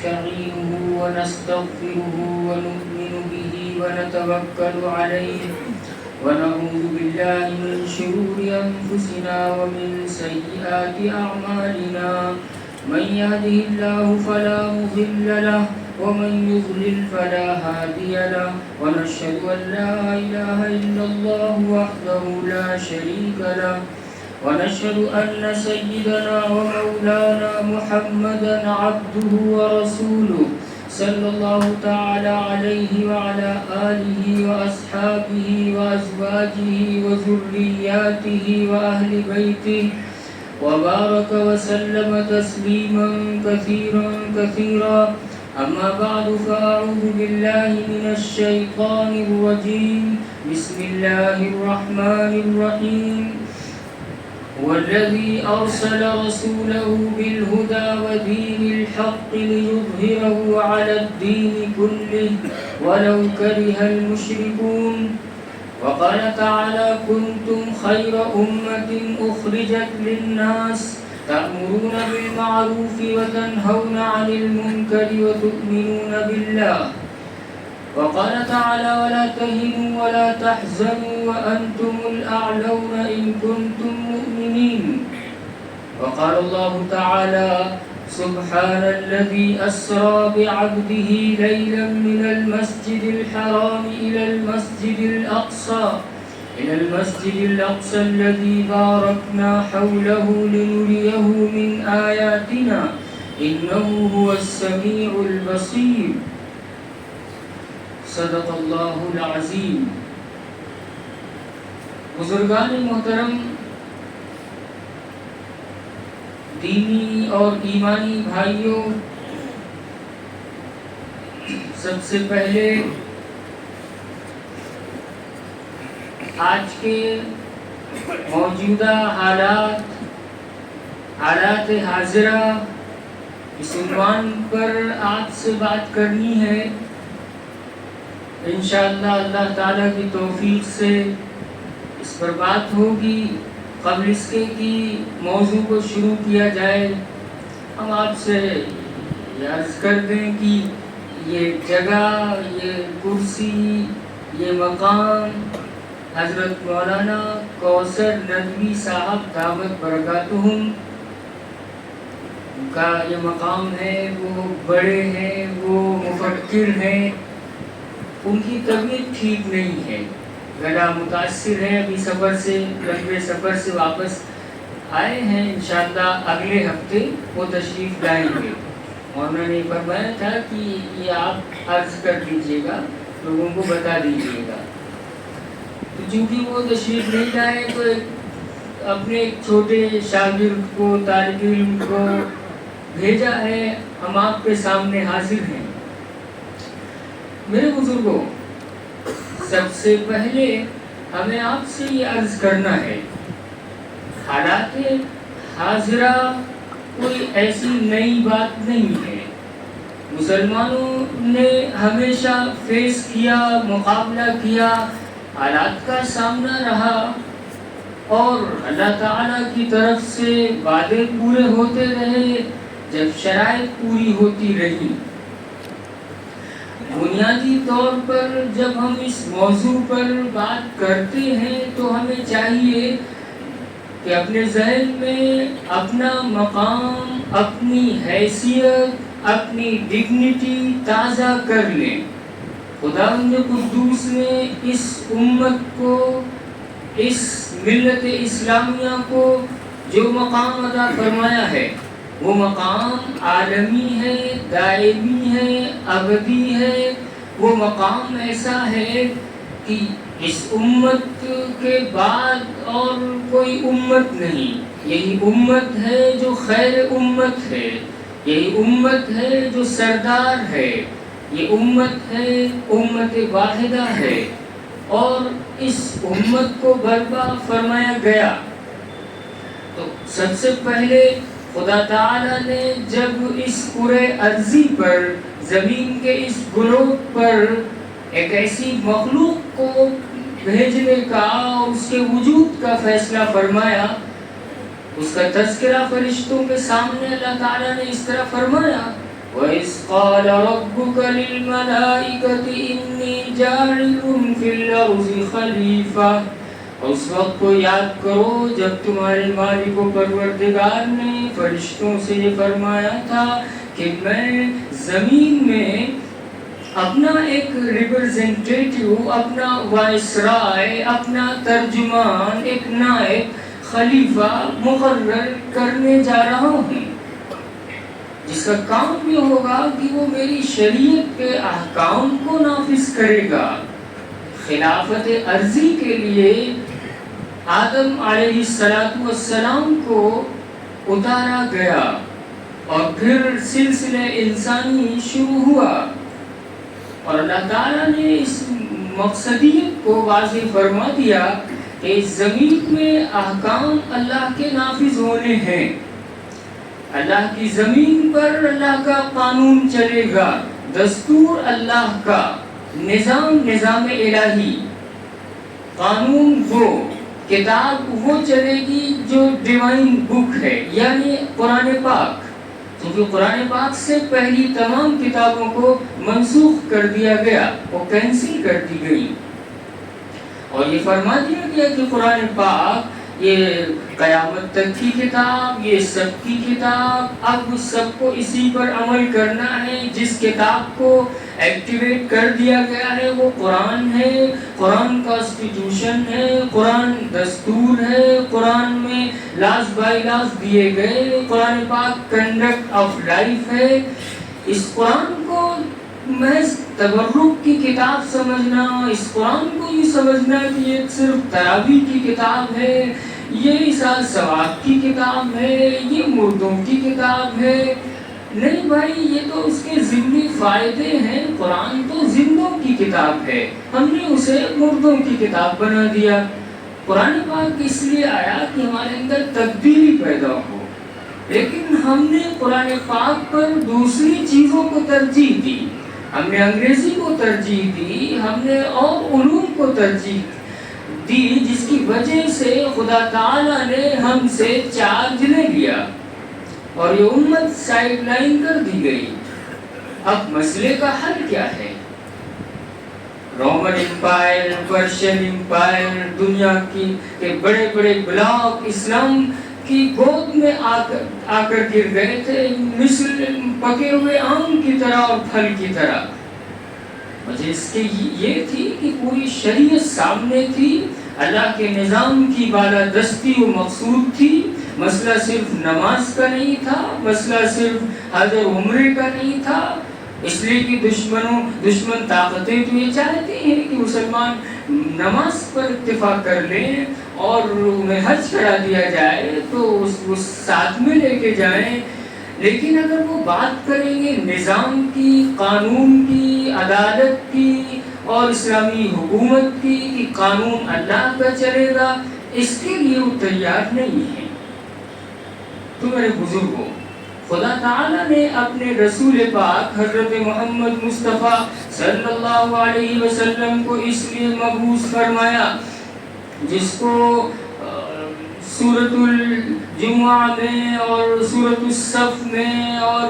ونستعينه ونستغفره ونؤمن به ونتوكل عليه ونعوذ بالله من شرور أنفسنا ومن سيئات أعمالنا من يهده الله فلا مضل له ومن يضلل فلا هادي له ونشهد أن لا إله إلا الله وحده لا شريك له ونشهد أن سيدنا ومولانا محمدا عبده ورسوله صلى الله تعالى عليه وعلى آله وأصحابه وأزواجه وذرياته وأهل بيته وبارك وسلم تسليما كثيرا كثيرا أما بعد فأعوذ بالله من الشيطان الرجيم بسم الله الرحمن الرحيم والذي أرسل رسوله بالهدى ودين الحق ليظهره على الدين كله ولو كره المشركون وقال تعالى كنتم خير أمة أخرجت للناس تأمرون بالمعروف وتنهون عن المنكر وتؤمنون بالله وقال تعالى ولا تهنوا ولا تحزنوا وأنتم الأعلون إن كنتم مؤمنين وقال الله تعالى سبحان الذي أسرى بعبده ليلا من المسجد الحرام إلى المسجد الأقصى الذي باركنا حوله لنريه من آياتنا إنه هو السميع البصير صدق اللہ العظیم. بزرگان محترم، دینی اور ایمانی بھائیوں، سب سے پہلے آج کے موجودہ حالات حاضرہ اس عنوان پر آپ سے بات کرنی ہے. انشاءاللہ اللہ تعالیٰ کی توفیق سے اس پر بات ہوگی. قبل اس کے کہ موضوع کو شروع کیا جائے، ہم آپ سے یہ عرض کر دیں کہ یہ جگہ، یہ کرسی، یہ مقام حضرت مولانا کوثر ندوی صاحب دامت برکاتہم کا یہ مقام ہے. وہ بڑے ہیں، وہ مفکر ہیں. ان کی طبیعت ٹھیک نہیں ہے، گلا متاثر ہے. ابھی لمبے سفر سے واپس آئے ہیں. انشاءاللہ اگلے ہفتے وہ تشریف لائیں گے. اور میں نے فرمایا تھا کہ یہ آپ عرض کر دیجیے گا، لوگوں کو بتا دیجیے گا. تو چونکہ وہ تشریف نہیں لائے تو اپنے ایک چھوٹے شاگرد کو، طالب علم کو بھیجا ہے. ہم آپ کے سامنے حاضر ہیں. میرے بزرگوں، سب سے پہلے ہمیں آپ سے یہ عرض کرنا ہے، حالات حاضرہ کوئی ایسی نئی بات نہیں ہے. مسلمانوں نے ہمیشہ فیس کیا، مقابلہ کیا، حالات کا سامنا رہا، اور اللہ تعالیٰ کی طرف سے وعدے پورے ہوتے رہے جب شرائط پوری ہوتی رہی. بنیادی طور پر جب ہم اس موضوع پر بات کرتے ہیں تو ہمیں چاہیے کہ اپنے ذہن میں اپنا مقام، اپنی حیثیت، اپنی ڈگنیٹی تازہ کر لیں. خداوند قدوس نے اس امت کو، اس ملت اسلامیہ کو جو مقام عطا فرمایا ہے، وہ مقام عالمی ہے، دائمی ہے، ابدی ہے. وہ مقام ایسا ہے کہ اس امت کے بعد اور کوئی امت نہیں. یہی امت ہے جو خیر امت ہے، یہی امت ہے جو سردار ہے، یہ امت ہے، امت واحدہ ہے. اور اس امت کو برپا فرمایا گیا. تو سب سے پہلے خدا تعالیٰ نے جب اس کرۂ ارضی پر، زمین کے اس گلوب پر ایک ایسی مخلوق کو بھیجنے کا اور اس کے وجود کا فیصلہ فرمایا، اس کا تذکرہ فرشتوں کے سامنے اللہ تعالیٰ نے اس طرح فرمایا وَإِذْ قَالَ رَبُّكَ لِلْمَلَائِكَةِ إِنِّي جَاعِلٌ فِي الْأَرْضِ خَلِيفَةً. اس وقت کو یاد کرو جب تمہارے مالک و پروردگار نے فرشتوں سے یہ فرمایا تھا کہ میں زمین میں اپنا ایک ریپرزنٹیٹیو، اپنا وائسرائے، اپنا ترجمان، ایک نائب خلیفہ مقرر کرنے جا رہا ہوں، جس کا کام یہ ہوگا کہ وہ میری شریعت کے احکام کو نافذ کرے گا. خلافت ارضی کے لیے آدم علیہ السلام کو اتارا گیا اور پھر سلسلہ انسانی شروع ہوا، اور اللہ تعالیٰ نے اس مقصدیت کو واضح فرما دیا کہ اس زمین میں احکام اللہ کے نافذ ہونے ہیں. اللہ کی زمین پر اللہ کا قانون چلے گا، دستور اللہ کا، نظام الہی، قانون وہ، کتاب وہ چلے گی جو ڈیوائن بک ہے، یعنی قرآن پاک. کیونکہ قرآن پاک سے پہلی تمام کتابوں کو منسوخ کر دیا گیا، وہ کینسل کر دی گئی، اور یہ فرما دیا گیا کہ قرآن پاک یہ قیامت تک کی کتاب، یہ سب کی کتاب، اب سب کو اسی پر عمل کرنا ہے. جس کتاب کو ایکٹیویٹ کر دیا گیا ہے وہ قرآن ہے، قرآن کانسٹیٹیوشن ہے، قرآن دستور ہے، قرآن میں لاز بائی لاز دیے گئے، قرآن پاک کنڈکٹ آف لائف ہے. اس قرآن کو محض تبرک کی کتاب سمجھنا، اس قرآن کو یہ سمجھنا کہ یہ صرف تراویح کی کتاب ہے، یہ سال ثواب کی کتاب ہے، یہ مردوں کی کتاب ہے، نہیں بھائی، یہ تو اس کے ضمنی فائدے ہیں. قرآن تو زندوں کی کتاب ہے، ہم نے اسے مردوں کی کتاب بنا دیا. قرآن پاک اس لیے آیا کہ ہمارے اندر تبدیلی پیدا ہو، لیکن ہم نے قرآن پاک پر دوسری چیزوں کو ترجیح دی. ہم نے انگریزی کو ترجیح دی، ہم نے اور علوم کو ترجیح دی، جس کی وجہ سے خدا تعالیٰ نے ہم سے چارج لے لیا اور یہ امت سائیڈ لائن کر دی گئی. اب مسئلے کا حل کیا ہے؟ رومن امپائر، پرشین امپائر، دنیا کی کے بڑے بڑے بلاک اسلام کی گود میں آ کر گر گئے تھے، مثل پکے ہوئے آم کی طرح اور پھل کی طرح. وجہ اس کے یہ تھی کہ پوری شریعت سامنے تھی، اللہ کے نظام کی بالادستی و مقصود تھی. مسئلہ صرف نماز کا نہیں تھا، مسئلہ صرف حج اور عمرے کا نہیں تھا. اس لیے کہ دشمن طاقتیں تو یہ چاہتے ہیں کہ مسلمان نماز پر اتفاق کر لیں اور انہیں حج کرا دیا جائے تو اس ساتھ میں لے کے جائیں. لیکن اگر وہ بات کریں گے نظام کی، قانون کی، عدالت کی اور اسلامی حکومت کی کہ قانون اللہ کا چلے گا، اس کے لیے وہ تیار نہیں ہے. تو میرے بزرگوں، خدا تعالیٰ نے اپنے رسول پاک حضرت محمد مصطفیٰ صلی اللہ علیہ وسلم کو اس لیے مبعوث فرمایا، جس کو سورۃ الجمعہ میں اور سورۃ الصف میں اور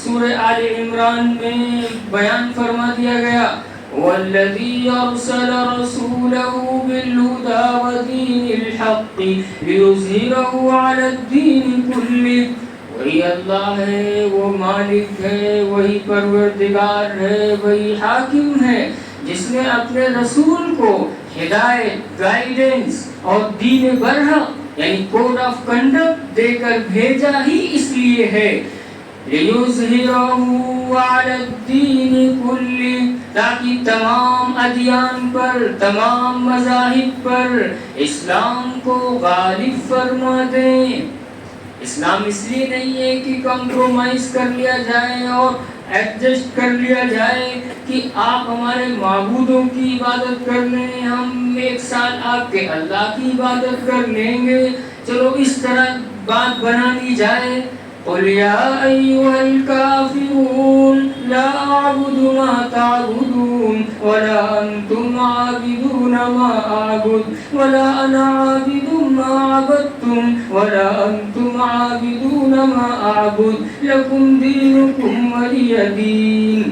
سورہ آل عمران میں بیان فرما دیا گیا. والذی ارسل رسولہ بالہدی ودین الحق لیظہرہ علی الدین کلہ. وہی اللہ ہے، وہ مالک ہے، وہی پروردگار ہے، وہی حاکم ہے، جس نے اپنے رسول کو ہدایت، گائیڈنس اور دین برحق یعنی کوڈ آف کنڈکٹ دے کر بھیجا ہی اس لیے ہے لِيُظْهِرَهُ عَلَى الدِّينِ كُلِّهِ، تاکہ تمام ادیان پر، تمام مذاہب پر اسلام کو غالب فرما دیں. اسلام اس لیے نہیں ہے کہ کمپرومائز کر لیا جائے اور ایڈجسٹ کر لیا جائے کہ آپ ہمارے معبودوں کی عبادت کر لیں، ہم ایک سال آپ کے اللہ کی عبادت کر لیں گے، چلو اس طرح بات بنا لی جائے. قُلْ يَا أَيُّهَا الْكَافِرُونَ لَا أَعْبُدُ مَا تَعْبُدُونَ وَلَا أَنْتُمْ عَابِدُونَ مَا أَعْبُدُ وَلَا أَنَا عَابِدٌ مَا عَبَدتُّمْ وَلَا أَنْتُمْ وأنتم عابدون ما أعبد لكم دينكم ولي دين.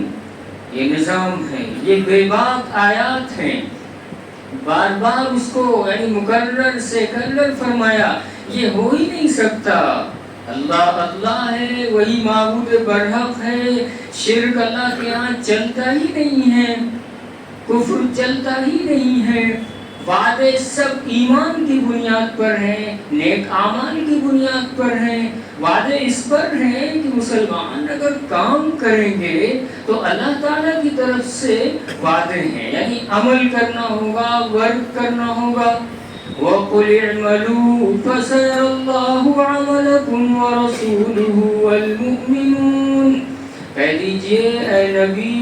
یہ نظام ہے، یہ بے باک آیات ہیں، بار بار اس کو یعنی مکرر سے کرر فرمایا. یہ ہو ہی نہیں سکتا. اللہ اللہ ہے، وہی معبود برحق ہے. شرک اللہ کے ہاں چلتا ہی نہیں ہے، کفر چلتا ہی نہیں ہے. وعدے سب ایمان کی بنیاد پر ہیں، نیک اعمال کی بنیاد پر ہیں. وعدے اس پر ہیں کہ مسلمان اگر کام کریں گے تو اللہ تعالیٰ کی طرف سے وعدے ہیں، یعنی عمل کرنا ہوگا، ورک کرنا ہوگا. وَقُلِ اعْمَلُوا فَسَيَرَى اللَّهُ عَمَلَكُمْ وَرَسُولُهُ وَالْمُؤْمِنُونَ. کہہ دیجئے اے نبی،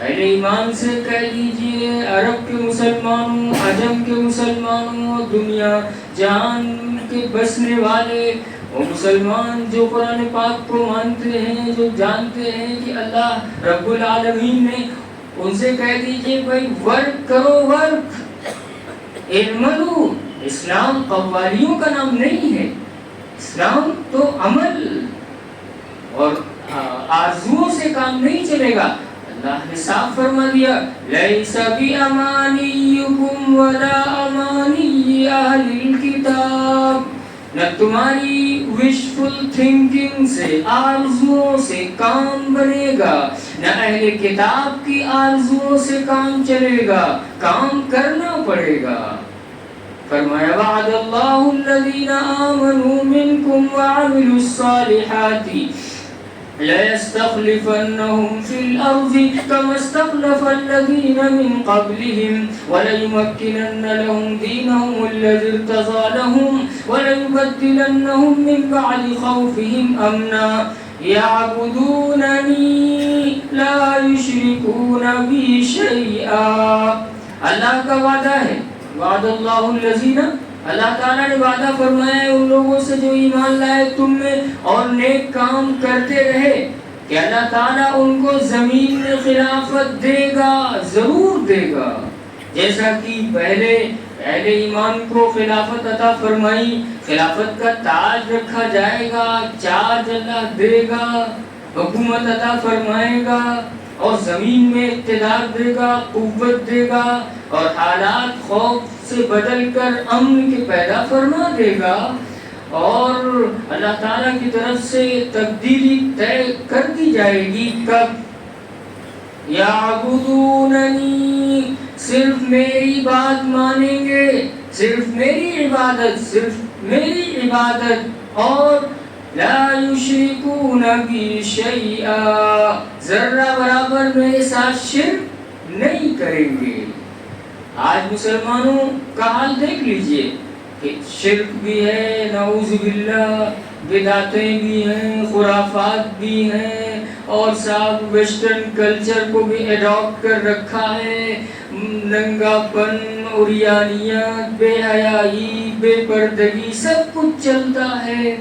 اہل ایمان سے کہہ دیجئے، عرب کے مسلمانوں، عجم کے مسلمانوں، دنیا جہان کے بسنے والے وہ مسلمان جو قرآن پاک کو مانتے ہیں، جو جانتے ہیں کہ اللہ رب العالمین نے، ان سے کہہ دیجئے بھائی ورک کرو، ورک. اعملوا، اسلام قوالیوں کا نام نہیں ہے. اسلام تو عمل اور آرزوؤں سے کام نہیں چلے گا. اللہ نے صاف فرما دیا لیس بِأَمَانِيِّكُمْ وَلَا أَمَانِيِّ أَهْلِ الْكِتَابِ. نہ تمہاری وشفل تھنکنگ سے، آرزوؤں سے کام بنے گا، نہ اہل کتاب کی آرزوؤں سے کام چلے گا. کام کرنا پڑے گا. فرمایا وعد اللہ الذین آمنوا منکم وعملوا الصالحات لَيَسْتَخْلِفَنَّهُمْ فِي الْأَرْضِ كَمَا اسْتَخْلَفَ الَّذِينَ مِنْ قَبْلِهِمْ وَلَيُمَكِّنَنَّ لَهُمْ دِينَهُمُ الَّذِي ارْتَضَىٰ لَهُمْ وَلَيُبَدِّلَنَّهُمْ مِنْ بَعْدِ خَوْفِهِمْ أَمْنًا يَعْبُدُونَنِي لَا يُشْرِكُونَ بِي شَيْئًا. اللہ کا وعدہ ہے، وعد اللہ الذین، اللہ تعالیٰ نے وعدہ فرمایا ہے ان لوگوں سے جو ایمان لائے تم میں اور نیک کام کرتے رہے کہ اللہ تعالیٰ ان کو زمین میں خلافت دے گا، ضرور دے گا. جیسا کہ پہلے اہل ایمان کو خلافت عطا فرمائی، خلافت کا تاج رکھا جائے گا، چارج اللہ دے گا، حکومت عطا فرمائے گا اور زمین میں اقتدار دے گا، قوت دے گا اور حالات خوف سے بدل کر امن کے پیدا فرما دے گا. اور اللہ تعالیٰ کی طرف سے تبدیلی طے کر دی جائے گی. کب؟ یعبدوننی، صرف میری بات مانیں گے، صرف میری عبادت، صرف میری عبادت، اور لا یشرکون بی شیئا، ذرہ برابر میرے ساتھ شرک نہیں کریں گے. آج مسلمانوں کا حال دیکھ لیجئے کہ شرک بھی ہے، نعوذ باللہ، بدعتیں بھی ہیں، خرافات بھی ہیں، اور صاحب ویسٹرن کلچر کو بھی ایڈاپٹ کر رکھا ہے. ننگا پن، عریانیت، بے حیائی، بے پردگی، سب کچھ چلتا ہے.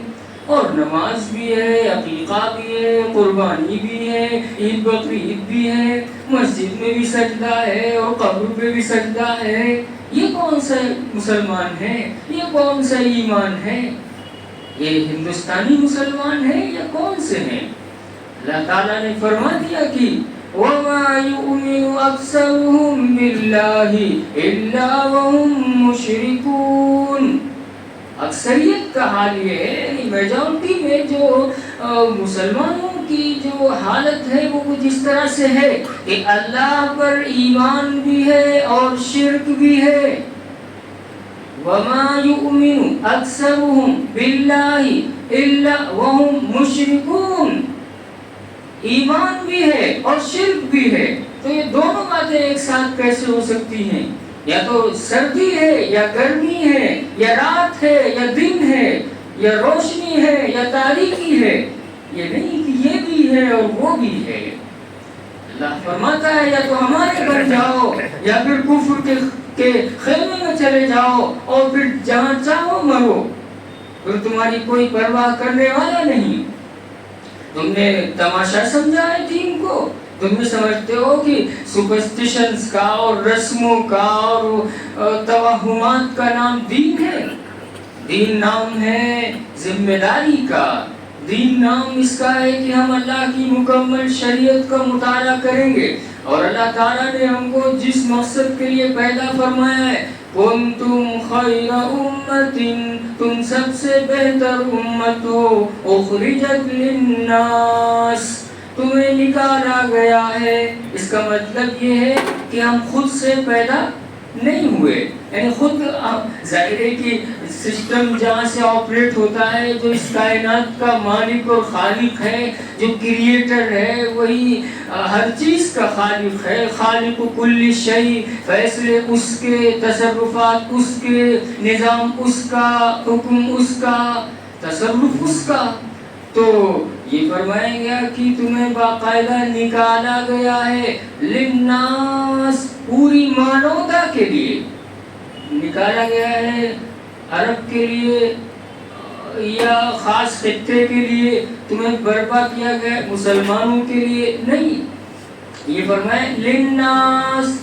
اور نماز بھی ہے، عقیقہ بھی ہے، قربانی بھی ہے، عید بقرعید بھی ہے، مسجد میں بھی سجدہ ہے اور قبر پہ بھی سجدہ ہے. یہ کون سا مسلمان ہے؟ یہ کون سا ایمان ہے؟ یہ ہندوستانی مسلمان ہے یا کون سے ہیں؟ اللہ تعالیٰ نے فرما دیا کہ وَمَا يُؤْمِنُ أَكْثَرُهُم بِاللَّهِ إِلَّا وَهُم مُشْرِكُونَ. اکثریت کا حال یہ ہے، یعنی میجورٹی میں جو مسلمانوں کی جو حالت ہے وہ کچھ اس طرح سے ہے کہ اللہ پر ایمان بھی ہے اور شرک بھی ہے. وَمَا يُؤْمِنُ أَكْثَرُهُم بِاللَّهِ إِلَّا وَهُم مُشْرِكُونَ. ایمان بھی ہے اور شرک بھی ہے، تو یہ دونوں باتیں ایک ساتھ کیسے ہو سکتی ہیں؟ یا تو سردی ہے یا گرمی ہے، یا رات ہے یا دن ہے، یا روشنی ہے یا تاریکی ہے. یہ نہیں کہ یہ بھی ہے اور وہ بھی ہے. اللہ فرماتا ہے یا تو ہمارے بن جاؤ یا پھر کفر کے خیمے میں چلے جاؤ اور پھر جہاں چاہو مرو، پھر تمہاری کوئی پرواہ کرنے والا نہیں. تم نے تماشا سمجھا ہے دین کو؟ تم سمجھتے ہو کہ سپرسٹیشنز کا اور رسموں کا اور توہمات کا نام دین ہے؟ دین نام ہے ذمہ داری کا، دین نام اس کا ہے کہ ہم اللہ کی مکمل شریعت کا مطالعہ کریں گے، اور اللہ تعالیٰ نے ہم کو جس مقصد کے لیے پیدا فرمایا ہے، کنتم خیر امت، تم سب سے بہتر امت ہو، اخرجت للناس، تمہیں نکالا گیا ہے۔ اس کا مطلب یہ ہے کہ ہم خود سے پیدا نہیں ہوئے، یعنی خود ظاہر ہے کہ سسٹم جہاں سے آپریٹ ہوتا ہے، جو اس کائنات کا مالک اور خالق ہے، جو کریٹر ہے، وہی ہر چیز کا خالق ہے، خالق کل شیء، فیصلے اس کے، تصرفات اس کے، نظام اس کا، حکم اس کا، تصرف اس کا۔ تو یہ فرمایا گیا کہ تمہیں باقاعدہ نکالا گیا ہے للناس، پوری مانوتا کے لیے نکالا گیا ہے، عرب کے لیے یا خاص خطے کے لیے تمہیں برپا کیا گیا، مسلمانوں کے لیے نہیں۔ یہ فرمایا للناس،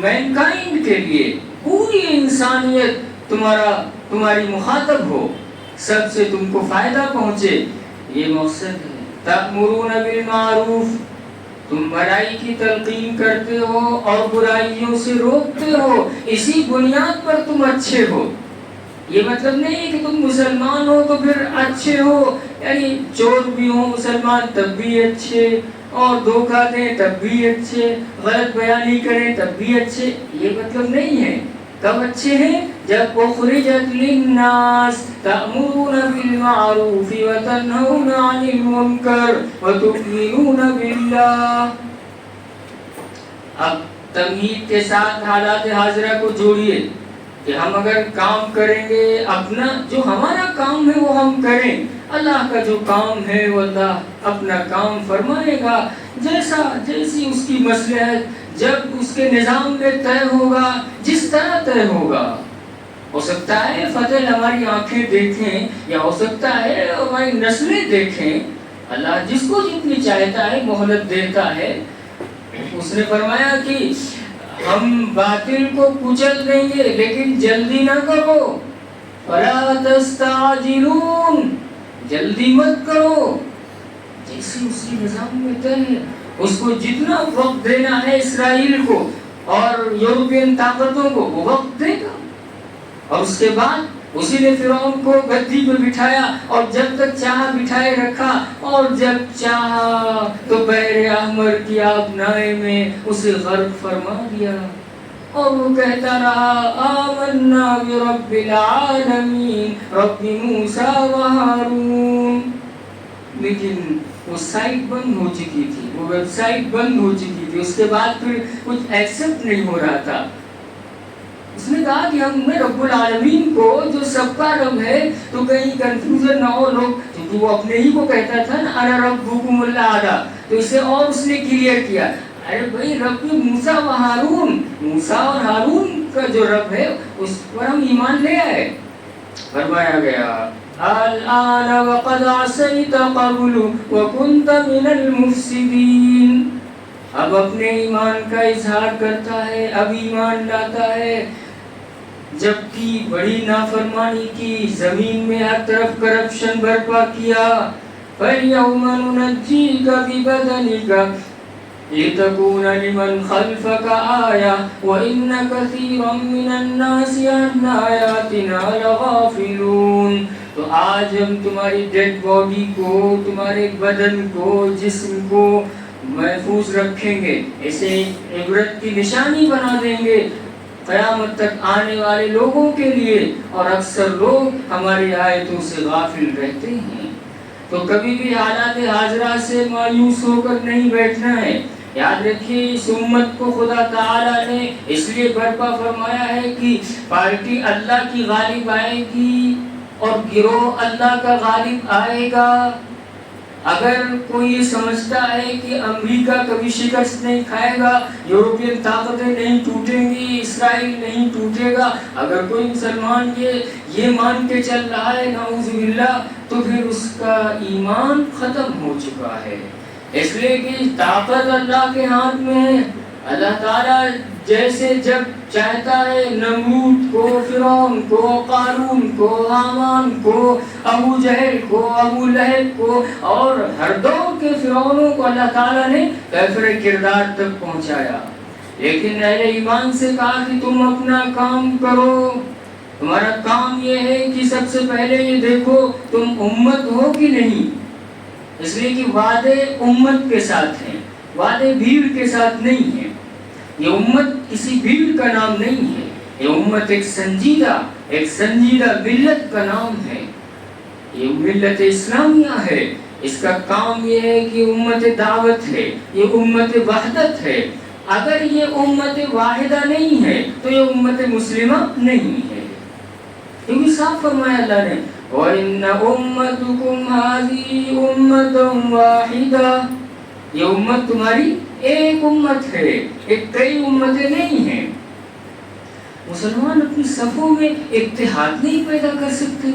مینکائنڈ کے لیے، پوری انسانیت تمہاری مخاطب ہو، سب سے تم کو فائدہ پہنچے، یہ مقصد ہے۔ تأمرون بالمعروف، تم بھلائی کی تلقین کرتے ہو اور برائیوں سے روکتے ہو، اسی بنیاد پر تم اچھے ہو۔ یہ مطلب نہیں ہے کہ تم مسلمان ہو تو پھر اچھے ہو، یعنی چور بھی ہو مسلمان تب بھی اچھے، اور دھوکہ دیں تب بھی اچھے، غلط بیانی کریں تب بھی اچھے، یہ مطلب نہیں ہے۔ کب اچھے ہیں؟ جب اخرجت للناس تأمرون بالمعروف وتنہون عن المنکر وتؤمنون باللہ۔ اب تمہید کے ساتھ حالات حاضرہ کو جوڑیے کہ ہم اگر کام کریں گے، اپنا جو ہمارا کام ہے وہ ہم کریں، اللہ کا جو کام ہے وہ اللہ اپنا کام فرمائے گا، جیسی اس کی مصلحت جب اس کے نظام میں طے ہوگا، جس طرح طے ہوگا۔ ہو سکتا ہے فتح ہماری آنکھیں دیکھیں، یا ہو سکتا ہے ہماری نسلیں دیکھیں، اللہ جس کو جتنی چاہتا ہے مہلت دیتا ہے۔ اس نے فرمایا کہ ہم باطل کو کچل دیں گے لیکن جلدی نہ کرو، فَلَا تَسْتَعْجِلُونَ، جلدی مت کرو، جیسے اس کی نظام میں طے ہے۔ اس کو جتنا وقت دینا ہے اسرائیل کو اور یورپین طاقتوں کو، وہ وقت دے گا۔ اور اس کے بعد اسی نے فرعون کو گدی پہ بٹھایا، اور جب تک چاہا بٹھائے رکھا، اور جب چاہا تو بحر احمر کی آبنائے میں اسے غرق فرما دیا، اور وہ کہتا رہا آمنا برب العالمین رب موسیٰ و ہارون۔ لیکن وہ سائٹ بند ہو چکی تھی، وہ ویب سائٹ بند ہو چکی تھی، اس کے بعد پھر کچھ ایکسپٹ نہیں ہو رہا تھا۔ اس نے کہا کہ ہم نے رب العالمین کو، جو سب کا رب ہے، تو کہیں کنفیوژن نہ ہو لوگ، کیونکہ وہ اپنے ہی کو کہتا تھا نا انا ربکم الاعلی، تو اسے اور اس نے کلیئر کیا، ارے بھائی رب موسیٰ و ہارون، موسیٰ اور ہارون کا جو رب ہے اس پر ہم ایمان لے آئے۔ فرمایا گیا الآن وقد عصیت قبل وکنت من المفسدین، اب اپنے ایمان کا اظہار کرتا ہے، اب ایمان لاتا ہے، جبکہ بڑی نافرمانی کی، زمین میں ہر طرف کرپشن برپا کیا۔ فَالْيَوْمَ نُنَجِّيكَ بِبَدَنِكَ لِتَكُونَ لِمَنْ خَلْفَكَ آيَةً وَإِنَّ كَثِيرًا مِنَ النَّاسِ عَنْ آيَاتِنَا لَغَافِلُونَ۔ تو آج ہم تمہاری ڈیڈ باڈی کو، تمہارے بدن کو، جسم کو محفوظ رکھیں گے، اسے عبرت کی نشانی بنا دیں گے قیامت تک آنے والے لوگوں کے لیے، اور اکثر لوگ ہماری آیتوں سے غافل رہتے ہیں۔ تو کبھی بھی حالات حاضرہ سے مایوس ہو کر نہیں بیٹھنا ہے۔ یاد رکھیے اس امت کو خدا تعالیٰ نے اس لیے برپا فرمایا ہے کہ پارٹی اللہ کی غالب آئے گی اور گروہ اللہ کا غالب آئے گا۔ اگر کوئی یہ سمجھتا ہے کہ امریکہ کبھی شکست نہیں کھائے گا، یورپین طاقتیں نہیں ٹوٹیں گی، اسرائیل نہیں ٹوٹے گا، اگر کوئی مسلمان یہ مان کے چل رہا ہے نعوذ باللہ، تو پھر اس کا ایمان ختم ہو چکا ہے۔ اس لیے کہ طاقت اللہ کے ہاتھ میں ہے، اللہ تعالیٰ جیسے جب چاہتا ہے نمرود کو، فرعون کو، قارون کو، حامان کو، ابو جہل کو، ابو لہب کو اور ہر دور کے فرعونوں کو اللہ تعالیٰ نے کافر کردار تک پہنچایا، لیکن اہل ایمان سے کہا کہ تم اپنا کام کرو، تمہارا کام یہ ہے کہ سب سے پہلے یہ دیکھو تم امت ہو کہ نہیں، اس لیے کہ وعدے امت کے ساتھ ہیں، وعدے بھیڑ کے ساتھ نہیں ہیں۔ یہ امت کسی بھیڑ کا نام نہیں ہے، یہ امت ایک سنجیدہ ملت کا نام ہے، یہ ملت اسلامیہ ہے۔ اس کا کام یہ ہے کہ امت دعوت ہے، یہ امت وحدت ہے۔ اگر یہ امت واحدہ نہیں ہے تو یہ امت مسلمہ نہیں ہے، کیونکہ صاف فرمایا اللہ نے وَإِنَّ أُمَّتُكُمْ هَذِهِ أُمَّةً وَاحِدَةً، یہ امت تمہاری ایک امت ہے، ایک کئی امتیں نہیں ہیں۔ مسلمان اپنی صفوں میں اتحاد نہیں پیدا کر سکتے،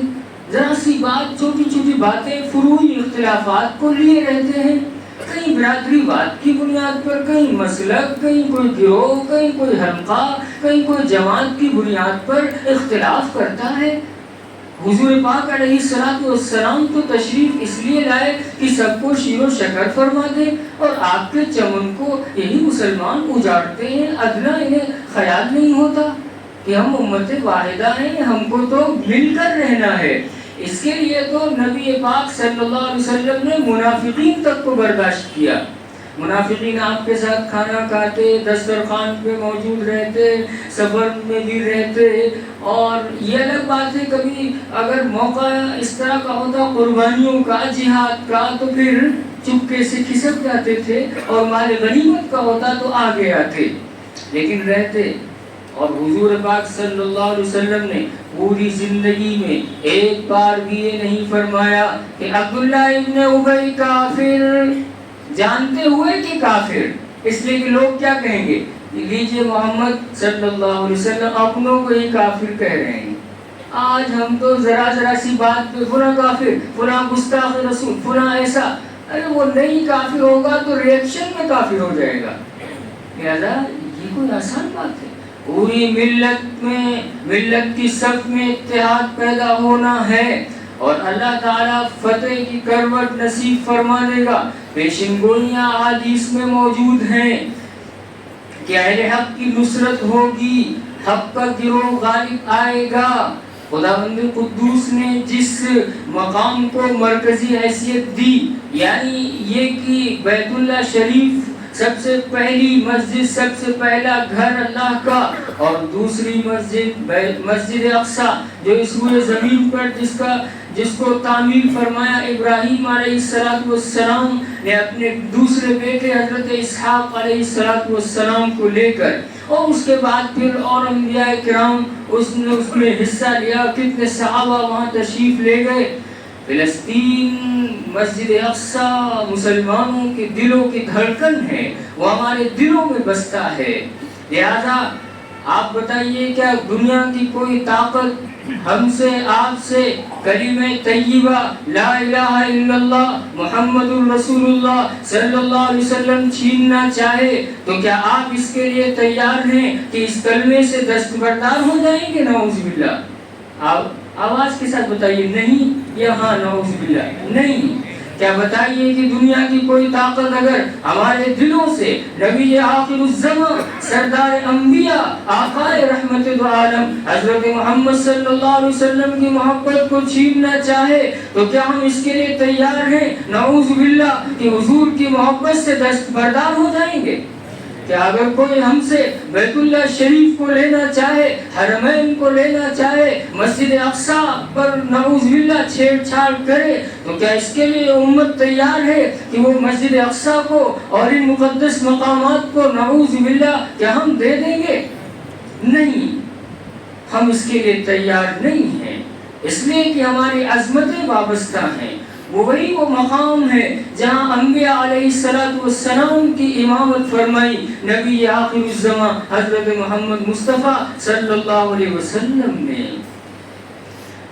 ذرا سی بات، چھوٹی چھوٹی باتیں، فروعی اختلافات کو لیے رہتے ہیں، کہیں برادری واد کی بنیاد پر، کہیں مسلک، کہیں کوئی گروہ، کہیں کوئی حلقہ، کہیں کوئی جماعت کی بنیاد پر اختلاف کرتا ہے۔ حضور پاک علیہ السلام تو تشریف اس لیے لائے کہ سب کو شیر و شکر فرما دے، اور آپ کے چمن کو یہی مسلمان اجاڑتے ہیں، ادنا انہیں خیال نہیں ہوتا کہ ہم امت واحدہ ہیں، ہم کو تو مل کر رہنا ہے۔ اس کے لیے تو نبی پاک صلی اللہ علیہ وسلم نے منافقین تک کو برداشت کیا۔ منافقین آپ کے ساتھ کھانا کھاتے، دسترخوان پہ موجود رہتے، سفر میں بھی رہتے، اور یہ الگ بات ہے کبھی اگر موقع اس طرح کا ہوتا قربانیوں کا، جہاد کا، تو پھر چپکے سے کھسک جاتے تھے، اور مال غنیمت کا ہوتا تو آگے آتے، لیکن رہتے۔ اور حضور پاک صلی اللہ علیہ وسلم نے پوری زندگی میں ایک بار بھی یہ نہیں فرمایا کہ عبداللہ ابن ابی کافر، جانتے ہوئے کہ کافر، اس لیے کہ لوگ کیا کہیں گے، لیجئے محمد صلی اللہ علیہ وسلم اپنوں کو ہی کافر کہہ رہے ہیں۔ آج ہم تو ذرا سی بات پہ فلاں کافر، فلاں گستاخ رسول، فلاں ایسا، ارے وہ نہیں کافر ہوگا تو ریئیکشن میں کافر ہو جائے گا۔ لہذا یہ کوئی آسان بات ہے، پوری ملت کی صف میں اتحاد پیدا ہونا ہے، اور اللہ تعالیٰ فتح کی کروٹ نصیب فرما دے گا۔ پیشن گوئیاں احادیث میں موجود ہیں کہ اہل حق کی نصرت ہوگی، حق کا گروہ غالب آئے گا۔ خداوند قدوس نے جس مقام کو مرکزی حیثیت دی، یعنی یہ کہ بیت اللہ شریف سب سے پہلی مسجد، سب سے پہلا گھر اللہ کا، اور دوسری مسجد اقصی جو اس ہوئے زمین پر جس کو تعمیر فرمایا ابراہیم علیہ السلام نے اپنے دوسرے بیٹے حضرت اسحاق علیہ السلام کو لے کر، اور اس کے بعد پھر اور انبیاء کرام اس میں حصہ لیا، کتنے صحابہ وہاں تشریف لے گئے۔ فلسطین، مسجد اقصی مسلمانوں کے دلوں کی دھڑکن ہے، وہ ہمارے دلوں میں بستا ہے۔ لہذا آپ بتائیے کیا دنیا کی کوئی طاقت ہم سے، آپ سے کلمہ طیبہ لا الہ الا اللہ محمد الرسول اللہ صلی اللہ علیہ وسلم چھیننا چاہے تو کیا آپ اس کے لیے تیار ہیں کہ اس کلمے سے دستبردار ہو جائیں گے؟ نعوذ باللہ۔ آپ آواز کے ساتھ بتائیے نہیں یا ہاں، نعوذ باللہ نہیں۔ کیا بتائیے کہ دنیا کی کوئی طاقت اگر ہمارے دلوں سے نبی آخر الزمان، سردار انبیاء، آقا رحمت العالم حضرت محمد صلی اللہ علیہ وسلم کی محبت کو چھیننا چاہے تو کیا ہم اس کے لیے تیار ہیں؟ نعوذ باللہ کہ حضور کی محبت سے دستبردار ہو جائیں گے؟ کہ اگر کوئی ہم سے بیت اللہ شریف کو لینا چاہے، حرمین کو لینا چاہے، مسجد اقصی پر نعوذ باللہ چھیڑ چھاڑ کرے تو کیا اس کے لیے امت تیار ہے کہ وہ مسجد اقصی کو اور ان مقدس مقامات کو نعوذ باللہ کیا ہم دے دیں گے؟ نہیں، ہم اس کے لیے تیار نہیں ہیں، اس لیے کہ ہماری عظمتیں وابستہ ہیں۔ وہی وہ مقام ہے جہاں انبیاء علیہ السلام کی امامت فرمائی نبی آخر الزمان حضرت محمد مصطفیٰ صلی اللہ علیہ وسلم نے۔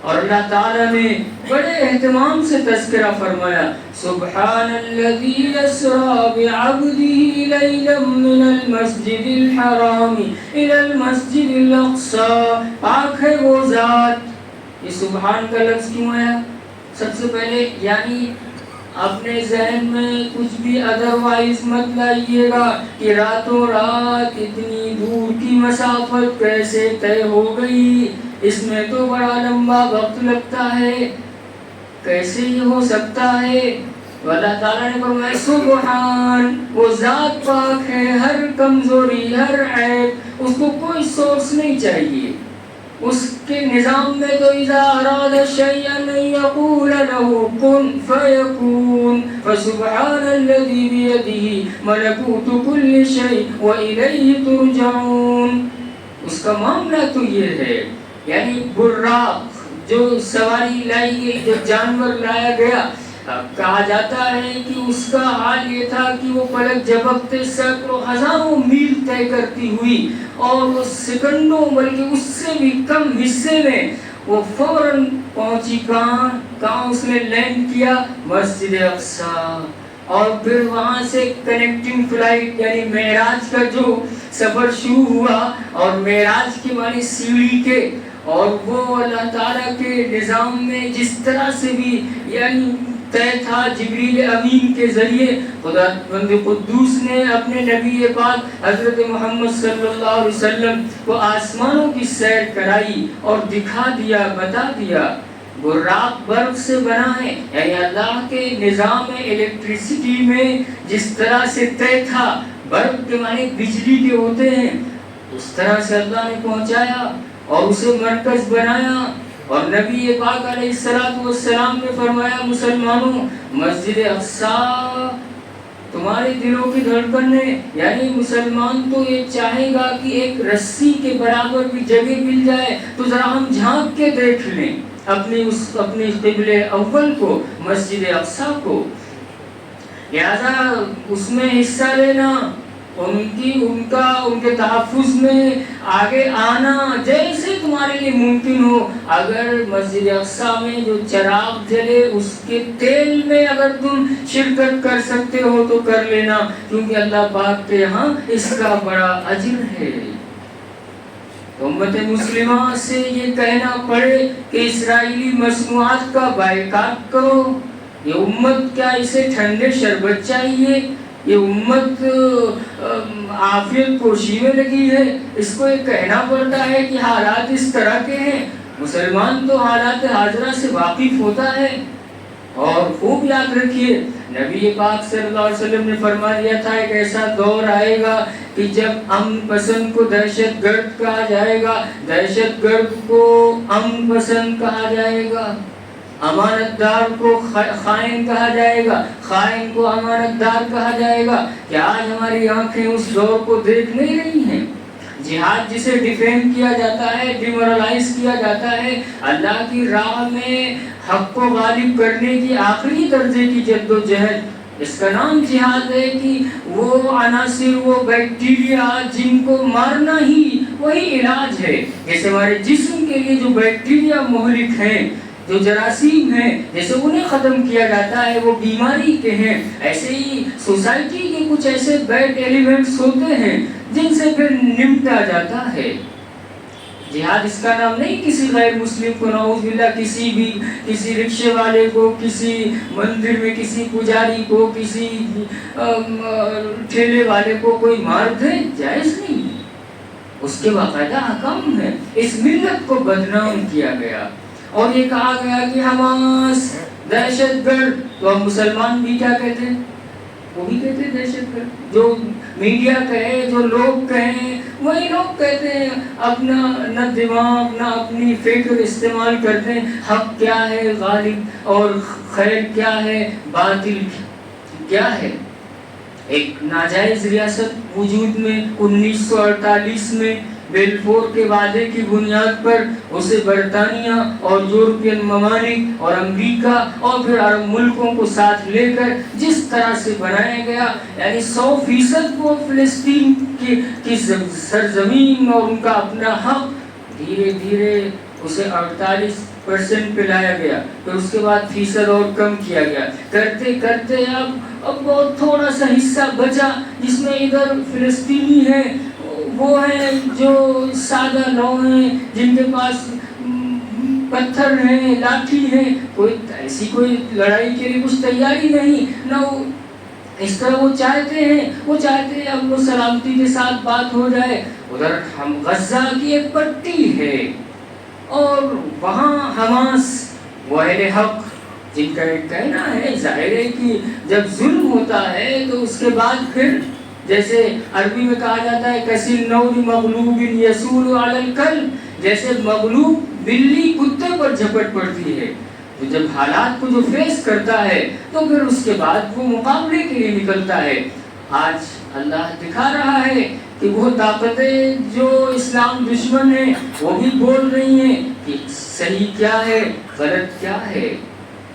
اور اللہ تعالیٰ نے بڑے اہتمام سے تذکرہ فرمایا، سبحان الذی اسریٰ بعبدہ لیلا من المسجد الحرام الی المسجد الاقصی، پاک ہے وہ ذات۔ یہ سبحان کا لفظ کیوں آیا؟ سب سے پہلے یعنی اپنے ذہن میں کچھ بھی ادروائز مت لائیے گا کہ راتوں رات اتنی دور کی مسافت کیسے طے ہو گئی، اس میں تو بڑا لمبا وقت لگتا ہے، کیسے یہ ہو سکتا ہے؟ اللہ تعالیٰ نے فرمایا سبحان، وہ ذات پاک ہے، ہر کمزوری ہر عیب، اس کو کوئی سورس نہیں چاہیے، اس کے نظام میں تو اذا اراد شیئا ان یقول له کن فیکون، فسبحان الذی بیدہ ملکوت کل شیء والیہ ترجعون۔ اس کا معاملہ تو یہ ہے، یعنی براق جو سواری لائی گئی، جو جانور لایا گیا، کہا جاتا ہے کہ اس کا حال یہ تھا کہ وہ پلک جھپکتے سینکڑوں ہزاروں میل طے کرتی ہوئی، اور وہ سیکنڈوں بلکہ اس سے بھی کم حصے میں وہ فوراً پہنچی کہاں اس نے لینڈ کیا؟ مسجد اقصیٰ۔ اور پھر وہاں سے کنیکٹنگ فلائٹ یعنی معراج کا جو سفر شروع ہوا، اور معراج کے معنی سیڑھی کے، اور وہ اللہ تعالیٰ کے نظام میں جس طرح سے بھی یعنی طے تھا جبریل امین کے ذریعے، خدا بند قدوس نے اپنے نبی پاک حضرت محمد صلی اللہ علیہ وسلم کو آسمانوں کی سیر کرائی اور دکھا دیا، بتا دیا۔ براق برق سے بنا ہے، یعنی اللہ کے نظام الیکٹریسٹی میں جس طرح سے طے تھا، برق کے معنی بجلی کے ہوتے ہیں، اس طرح سے اللہ نے پہنچایا اور اسے مرکز بنایا۔ اور نبی پاک علیہ السلام نے فرمایا مسلمانوں، مسجد اقصیٰ تمہارے دلوں کی دھڑکن ہے، یعنی مسلمان تو یہ چاہے گا کہ ایک رسی کے برابر بھی جگہ مل جائے تو ذرا ہم جھانک کے دیکھ لیں اپنی قبلہ اول کو، مسجد اقصیٰ کو، لہذا اس میں حصہ لینا، ان کے تحفظ میں آگے آنا جیسے تمہارے لیے ممکن ہو۔ اگر مسجد اقصیٰ میں جو چراغ جلے اس کے تیل میں اگر تم شرکت کر سکتے ہو تو کر لینا، کیونکہ اللہ پاک کے ہاں اس کا بڑا اجر ہے۔ امت مسلمہ سے یہ کہنا پڑے کہ اسرائیلی مصنوعات کا بائیکاٹ کرو، یہ امت کیا اسے ٹھنڈے شربت چاہیے؟ یہ امت عافیت پوشی میں لگی ہے، اس کو یہ کہنا پڑتا ہے کہ حالات اس طرح کے ہیں۔ مسلمان تو حالات حاضرہ سے واقف ہوتا ہے، اور خوب یاد رکھیے نبی پاک صلی اللہ علیہ وسلم نے فرما دیا تھا ایک ایسا دور آئے گا کہ جب امن پسند کو دہشت گرد کہا جائے گا، دہشت گرد کو امن پسند کہا جائے گا، امانت دار کو خائن کہا جائے گا، خائن کو امانت دار کہا جائے گا۔ کیا آج ہماری آنکھیں اس دور کو دیکھ نہیں رہی ہیں؟ جہاد جسے ڈیفینڈ کیا جاتا ہے، ڈیمورلائز کیا جاتا ہے، اللہ کی راہ میں حق کو غالب کرنے کی آخری درجے کی جد و جہد، اس کا نام جہاد ہے کہ وہ عناصر، وہ بیکٹیریا جن کو مارنا ہی وہی علاج ہے۔ جیسے ہمارے جسم کے لیے جو بیکٹیریا مہلک ہیں، جو جراثیم ہیں، جیسے انہیں ختم کیا جاتا ہے وہ بیماری کے ہیں، ایسے ہی سوسائٹی کے کچھ ایسے بیڈ ایلیمنٹس ہوتے ہیں جن سے پھر نمٹا جاتا ہے۔ جہاد اس کا نام نہیں کسی غیر مسلم کو، نعوذ باللہ، کسی رکشے والے کو، کسی مندر میں کسی پجاری کو، کسی ٹھیلے والے کو کوئی مار دے، جائز نہیں، اس کے باقاعدہ حکم ہے۔ اس ملت کو بدنام کیا گیا اور یہ کہا گیا کہ حماس دہشت گرد، تو ہم مسلمان بھی کیا کہتے ہیں؟ وہی کہتے ہیں دہشت گرد، جو میڈیا کہے، جو لوگ کہیں وہی لوگ کہتے ہیں، اپنا نہ دماغ نہ اپنی فکر استعمال کرتے ہیں۔ حق کیا ہے غالب، اور خیر کیا ہے، باطل کیا ہے۔ ایک ناجائز ریاست وجود میں 1948 میں بیلفور کے وعدے کی بنیاد پر اسے برطانیہ اور یورپین ممالک اور امریکہ اور پھر عرب ملکوں کو ساتھ لے کر جس طرح سے بنایا گیا، یعنی 100% کو فلسطین کی سرزمین اور ان کا اپنا حق دھیرے دھیرے اسے 48% پہ لایا گیا، پھر اس کے بعد فیصد اور کم کیا گیا، کرتے کرتے اب بہت تھوڑا سا حصہ بچا جس میں ادھر فلسطینی ہیں، وہ ہیں جو سادہ لو ہیں، جن کے پاس پتھر ہیں، لاٹھی ہیں، ایسی کوئی لڑائی کے لیے کچھ تیاری نہیں نہ، اس طرح وہ چاہتے ہیں اب وہ سلامتی کے ساتھ بات ہو جائے۔ ادھر ہم غزہ کی ایک پٹی ہے اور وہاں حماس وہ اہل حق جن کا ایک کہنا ہے، ظاہر ہے کہ جب ظلم ہوتا ہے تو اس کے بعد پھر جیسے عربی میں کہا جاتا ہے کثیر نور مغلوب یسول علی الکلب، جیسے مغلوب بلی کتے پر جھپٹ پڑتی ہے، تو جب حالات کو جو فیس کرتا ہے تو پھر اس کے بعد وہ مقابلے کے لیے نکلتا ہے۔ آج اللہ دکھا رہا ہے کہ وہ طاقتیں جو اسلام دشمن ہیں وہ بھی بول رہی ہیں کہ صحیح کیا ہے غلط کیا ہے،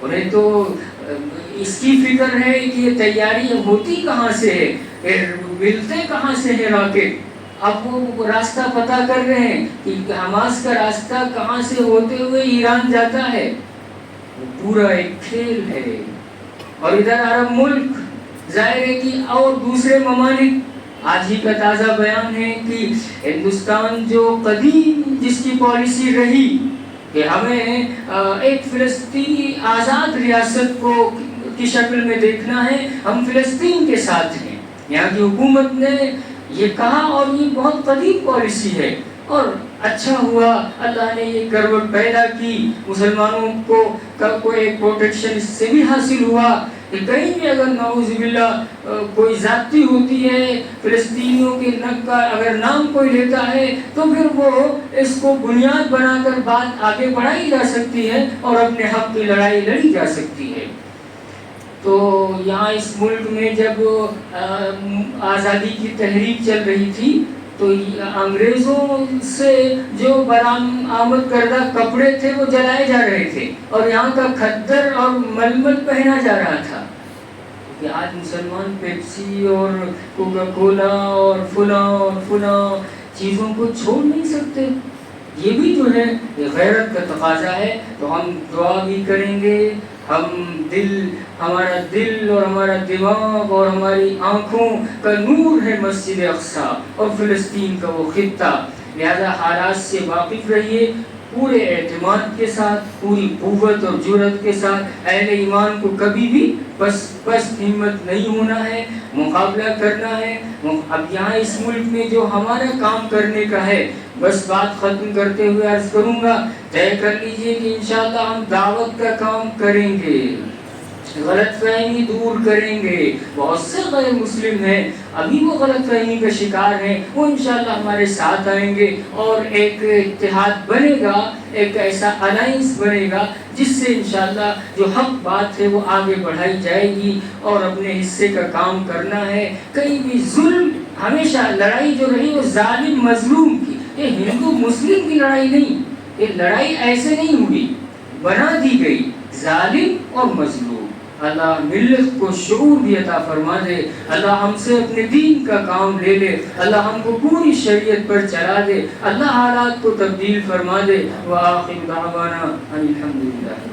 انہیں تو اس کی فکر ہے کہ یہ تیاری ہوتی کہاں سے ہے، ملتے کہاں سے ہیں راکٹ۔ اب وہ راستہ پتہ کر رہے ہیں کہ حماس کا راستہ کہاں سے ہوتے ہوئے ایران جاتا ہے، وہ پورا ایک کھیل ہے۔ اور ادھر عرب ملک ظاہر ہے کہ اور دوسرے ممالک، آج ہی کا تازہ بیان ہے کہ ہندوستان جو قدیم جس کی پالیسی رہی کہ ہمیں ایک فلسطینی آزاد ریاست کو کی شکل میں دیکھنا ہے، ہم فلسطین کے ساتھ ہیں، یہاں کی حکومت نے یہ کہا اور یہ بہت قدیم پالیسی ہے، اور اچھا ہوا اللہ نے یہ کروٹ پیدا کی، مسلمانوں کو ایک پروٹیکشن اس سے بھی حاصل ہوا کہ کہیں بھی اگر نعوذ باللہ کوئی زیادتی ہوتی ہے فلسطینیوں کے نک کا اگر نام کوئی لیتا ہے تو پھر وہ اس کو بنیاد بنا کر بات آگے بڑھائی جا سکتی ہے اور اپنے حق کی لڑائی لڑی جا سکتی ہے۔ تو یہاں اس ملک میں جب آزادی کی تحریک چل رہی تھی تو انگریزوں سے جو برآمد کردہ کپڑے تھے وہ جلائے جا رہے تھے اور یہاں کا کھدر اور ململ پہنا جا رہا تھا، کہ آج مسلمان پیپسی اور کوکا کولا اور فلاں چیزوں کو چھوڑ نہیں سکتے۔ یہ بھی جو ہے یہ غیرت کا تقاضا ہے، تو ہم دعا بھی کریں گے، ہمارا دل اور ہمارا دماغ اور ہماری آنکھوں کا نور ہے مسجد اقصی اور فلسطین کا وہ خطہ، لہذا حالات سے واقف رہیے، پورے اعتماد کے ساتھ، پوری قوت اور جرأت کے ساتھ۔ اہل ایمان کو کبھی بھی پست ہمت نہیں ہونا ہے، مقابلہ کرنا ہے۔ اب یہاں اس ملک میں جو ہمارا کام کرنے کا ہے، بس بات ختم کرتے ہوئے عرض کروں گا، طے کر لیجئے کہ انشاءاللہ ہم دعوت کا کام کریں گے، غلط فہمی دور کریں گے۔ بہت سے غیر مسلم ہیں ابھی وہ غلط فہمی کا شکار ہیں، وہ انشاءاللہ ہمارے ساتھ آئیں گے اور ایک اتحاد بنے گا، ایک ایسا الائنس بنے گا جس سے انشاءاللہ جو حق بات ہے وہ آگے بڑھائی جائے گی اور اپنے حصے کا کام کرنا ہے۔ کہیں بھی ظلم، ہمیشہ لڑائی جو رہی وہ ظالم مظلوم کی، یہ ہندو مسلم کی لڑائی نہیں، یہ لڑائی ایسے نہیں ہوئی، بنا دی گئی ظالم اور مظلوم۔ اللہ ملت کو شعور بھی عطا فرما دے، اللہ ہم سے اپنے دین کا کام لے لے، اللہ ہم کو پوری شریعت پر چلا دے، اللہ حالات کو تبدیل فرما دے۔ وآخر دعوانا ان الحمدللہ۔